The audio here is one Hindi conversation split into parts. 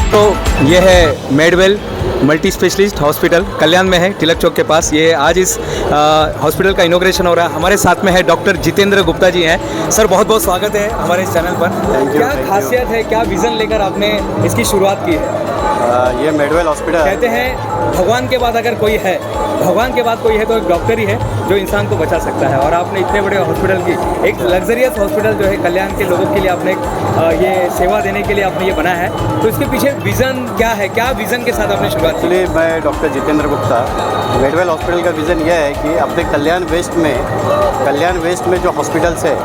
तो ये है मेडवेल मल्टी स्पेशलिस्ट हॉस्पिटल कल्याण में है, तिलक चौक के पास। ये आज इस हॉस्पिटल का इनॉग्रेशन हो रहा है। हमारे साथ में है डॉक्टर जितेंद्र गुप्ता जी हैं। सर बहुत बहुत स्वागत है हमारे इस चैनल पर। क्या खासियत है, क्या विज़न लेकर आपने इसकी शुरुआत की है? ये मेडवेल हॉस्पिटल कहते हैं भगवान के बाद अगर कोई है, भगवान के बाद कोई है तो एक डॉक्टर ही है जो इंसान को बचा सकता है। और आपने इतने बड़े हॉस्पिटल की, एक लग्जरियस हॉस्पिटल जो है कल्याण के लोगों के लिए आपने ये सेवा देने के लिए आपने ये बनाया है, तो इसके पीछे विज़न क्या है? क्या विज़न के साथ आपने शुरुआत की? एक्चुअली मैं डॉक्टर जितेंद्र गुप्ता। मेडवेल हॉस्पिटल का विज़न यह है कि अपने कल्याण वेस्ट में जो हॉस्पिटल्स है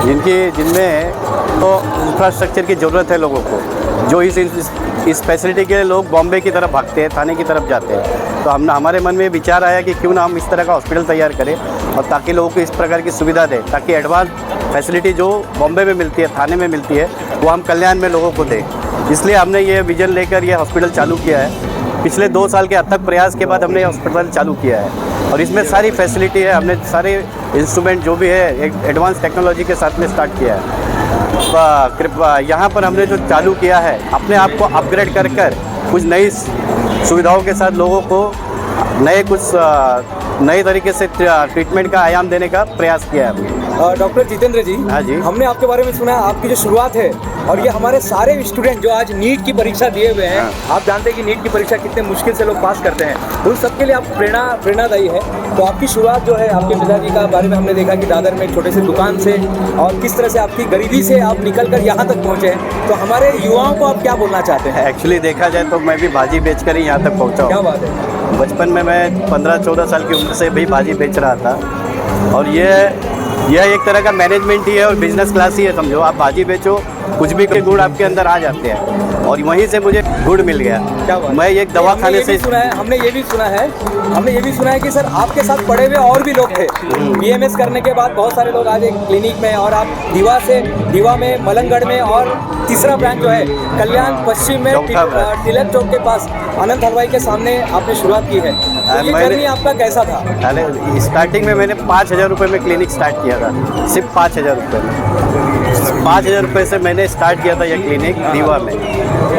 जिनमें तो इंफ्रास्ट्रक्चर की ज़रूरत है लोगों को, जो इस फैसिलिटी के लिए लोग बॉम्बे की तरफ भागते हैं, थाने की तरफ जाते हैं। तो हमारे मन में विचार आया कि क्यों ना हम इस तरह का हॉस्पिटल तैयार करें और ताकि लोगों को इस प्रकार की सुविधा दें, ताकि एडवांस फैसिलिटी जो बॉम्बे में मिलती है, थाने में मिलती है, वो हम कल्याण में लोगों को दें। इसलिए हमने ये विज़न लेकर ये हॉस्पिटल चालू किया है। पिछले 2 साल के अथक प्रयास के बाद हमने ये हॉस्पिटल चालू किया है और इसमें सारी फैसिलिटी है। हमने सारे इंस्ट्रूमेंट जो भी है एक एडवांस टेक्नोलॉजी के साथ में स्टार्ट किया है। यहाँ पर हमने जो चालू किया है, अपने आप को अपग्रेड कर कुछ नई सुविधाओं के साथ लोगों को नए तरीके से ट्रीटमेंट का आयाम देने का प्रयास किया है हमने। डॉक्टर जितेंद्र जी, हाँ जी, हमने आपके बारे में सुना है, आपकी जो शुरुआत है और ये हमारे सारे स्टूडेंट जो आज नीट की परीक्षा दिए हुए हैं, आप जानते हैं कि नीट की परीक्षा कितने मुश्किल से लोग पास करते हैं, उन सबके लिए आप प्रेरणादायी है। तो आपकी शुरुआत जो है, आपके पिताजी का बारे में हमने देखा कि दादर में छोटे से दुकान से और किस तरह से आपकी गरीबी से आप निकल कर यहाँ तक पहुँचे हैं। तो हमारे युवाओं को आप क्या बोलना चाहते हैं? एक्चुअली देखा जाए तो मैं भी भाजी बेचकर ही यहाँ तक पहुँचा हूँ। क्या बात है। बचपन में मैं 15-14 साल की उम्र से भी भाजी बेच रहा था और यह एक तरह का मैनेजमेंट ही है और बिजनेस क्लास ही है, समझो। आप भाजी बेचो, कुछ भी के गुड़ आपके अंदर आ जाते हैं और वहीं से मुझे गुड़ मिल गया। क्या बात। मैं एक दवाखाने से हमने ये भी सुना है कि सर आपके साथ पढ़े हुए और भी लोग थे। बीएमएस करने के बाद बहुत सारे लोग आज एक क्लिनिक में, और आप दीवा में, मलंगगढ़ में, और तीसरा ब्रांच जो है कल्याण पश्चिम में तिलक चौक के पास अनंत हलवाई के सामने आपने शुरुआत की है। तो ये जर्नी आपका कैसा था? स्टार्टिंग में मैंने 5,000 रुपये में क्लिनिक स्टार्ट किया था, सिर्फ 5,000 रुपये में। 5,000 रुपये से मैंने स्टार्ट किया था यह क्लिनिक दीवा में।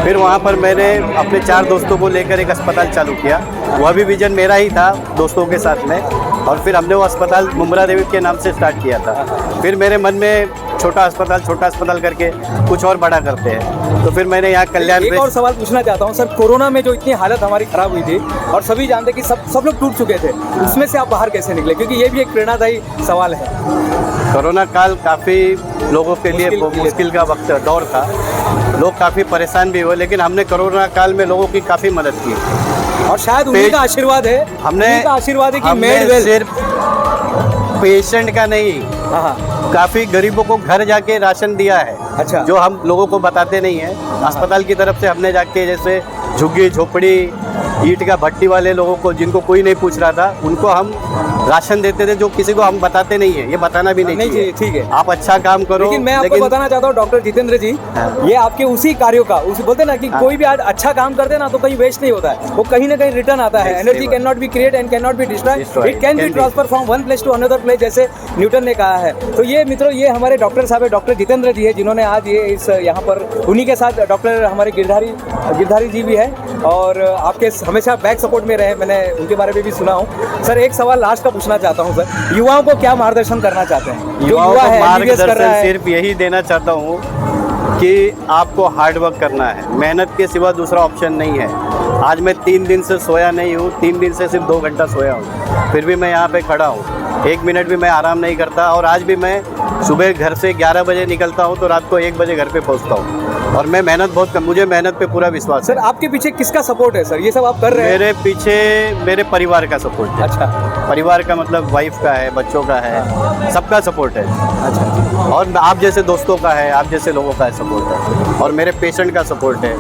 फिर वहाँ पर मैंने अपने 4 दोस्तों को लेकर एक अस्पताल चालू किया। वह भी विजन मेरा ही था दोस्तों के साथ में। और फिर हमने वो अस्पताल मुमरा देवी के नाम से स्टार्ट किया था। फिर मेरे मन में छोटा अस्पताल करके कुछ और बड़ा करते हैं, तो फिर मैंने यहाँ कल्याण। एक और सवाल पूछना चाहता हूँ सर, कोरोना में जो इतनी हालत हमारी ख़राब हुई थी और सभी जानते कि सब लोग टूट चुके थे, उसमें से आप बाहर कैसे निकले? क्योंकि ये भी एक प्रेरणादायी सवाल है। कोरोना काल काफ़ी लोगों के लिए मुश्किल का दौर था, लोग काफ़ी परेशान भी हुए, लेकिन हमने कोरोना काल में लोगों की काफ़ी मदद की और शायद उन्हीं का आशीर्वाद है। कि मेडवेल सिर्फ पेशेंट का नहीं, काफ़ी गरीबों को घर जाके राशन दिया है। अच्छा। जो हम लोगों को बताते नहीं है। अस्पताल की तरफ से हमने जाके, जैसे झुग्गी झोपड़ी, ईंट का भट्टी वाले लोगों को, जिनको कोई नहीं पूछ रहा था, उनको हम राशन देते थे, जो किसी को हम बताते नहीं है। ये बताना भी नहीं चाहिए। ठीक है, आप अच्छा काम करो। लेकिन मैं आपको बताना चाहता हूँ डॉक्टर जितेंद्र जी, ये आपके उसी कार्यों का, उसी बोलते ना कि कोई भी आज अच्छा काम करते ना तो कहीं वेस्ट नहीं होता है, वो कहीं ना कहीं रिटर्न आता है। Energy can not be create and can not be destroy, it can be transfer from one place to another place, जैसे न्यूटन ने कहा है। तो ये मित्रों, ये हमारे डॉक्टर साहब है, डॉक्टर जितेंद्र जी है, जिन्होंने आज ये इस यहाँ पर, उन्हीं के साथ डॉक्टर हमारे गिरधारी जी भी है और आपके हमेशा बैक सपोर्ट में रहे, मैंने उनके बारे में भी सुना हूँ। सर एक सवाल लास्ट का पूछना चाहता हूँ सर, युवाओं को क्या मार्गदर्शन करना चाहते हैं? युवाओं को मार्गदर्शन सिर्फ यही देना चाहता हूँ कि आपको हार्ड वर्क करना है, मेहनत के सिवा दूसरा ऑप्शन नहीं है। आज मैं 3 दिन से सोया नहीं हूँ, 3 दिन से सिर्फ 2 घंटा सोया हूँ, फिर भी मैं यहाँ पे खड़ा हूँ। 1 मिनट भी मैं आराम नहीं करता और आज भी मैं सुबह घर से 11 बजे निकलता हूँ तो रात को 1 बजे घर पे पहुँचता हूँ और मैं मेहनत बहुत कम, मुझे मेहनत पे पूरा विश्वास है। सर आपके पीछे किसका सपोर्ट है सर, ये सब आप कर रहे हैं? मेरे पीछे मेरे परिवार का सपोर्ट है। अच्छा, परिवार का मतलब वाइफ का है, बच्चों का है, सबका सपोर्ट है। अच्छा, और आप जैसे दोस्तों का है, आप जैसे लोगों का सपोर्ट है और मेरे पेशेंट का सपोर्ट है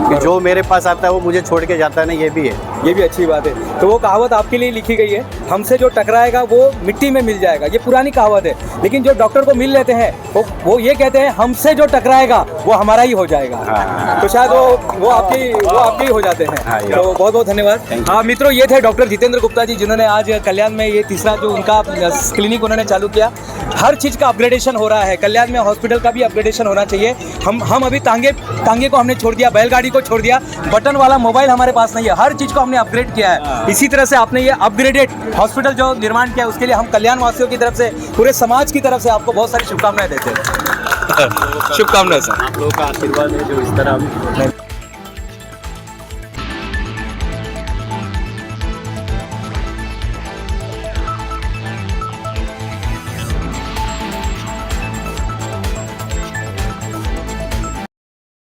कि जो मेरे पास आता है वो मुझे छोड़ के जाता है ना, ये भी है। ये भी अच्छी बात है। तो वो कहावत आपके लिए लिखी गई है, हमसे जो टकराएगा वो मिट्टी में मिल जाएगा, ये पुरानी कहावत है। लेकिन जो डॉक्टर को मिल लेते हैं वो ये कहते हैं, हमसे जो टकराएगा वो हमारा ही हो जाएगा। हाँ। तो शायद वो आपके ही हो जाते हैं। हाँ, ये। तो बहुत बहुत धन्यवाद। Thank you। हाँ मित्रों, ये थे डॉक्टर जितेंद्र गुप्ता जी, जिन्होंने आज कल्याण में ये तीसरा जो उनका क्लिनिक उन्होंने चालू किया। हर चीज़ का अपग्रेडेशन हो रहा है कल्याण में, हॉस्पिटल का भी अपग्रेडेशन होना चाहिए। हम अभी टांगे को हमने छोड़ दिया, बैलगाड़ी को छोड़ दिया, बटन वाला मोबाइल हमारे पास नहीं है, हर चीज़ को हमने अपग्रेड किया है। इसी तरह से आपने ये अपग्रेडेड हॉस्पिटल जो निर्माण किया, उसके लिए हम कल्याण वासियों की तरफ से, पूरे समाज की तरफ से आपको बहुत सारी शुभकामनाएं देते हैं। शुभकामनाएं सर। आप लोगों का आशीर्वाद है जो इस तरह हम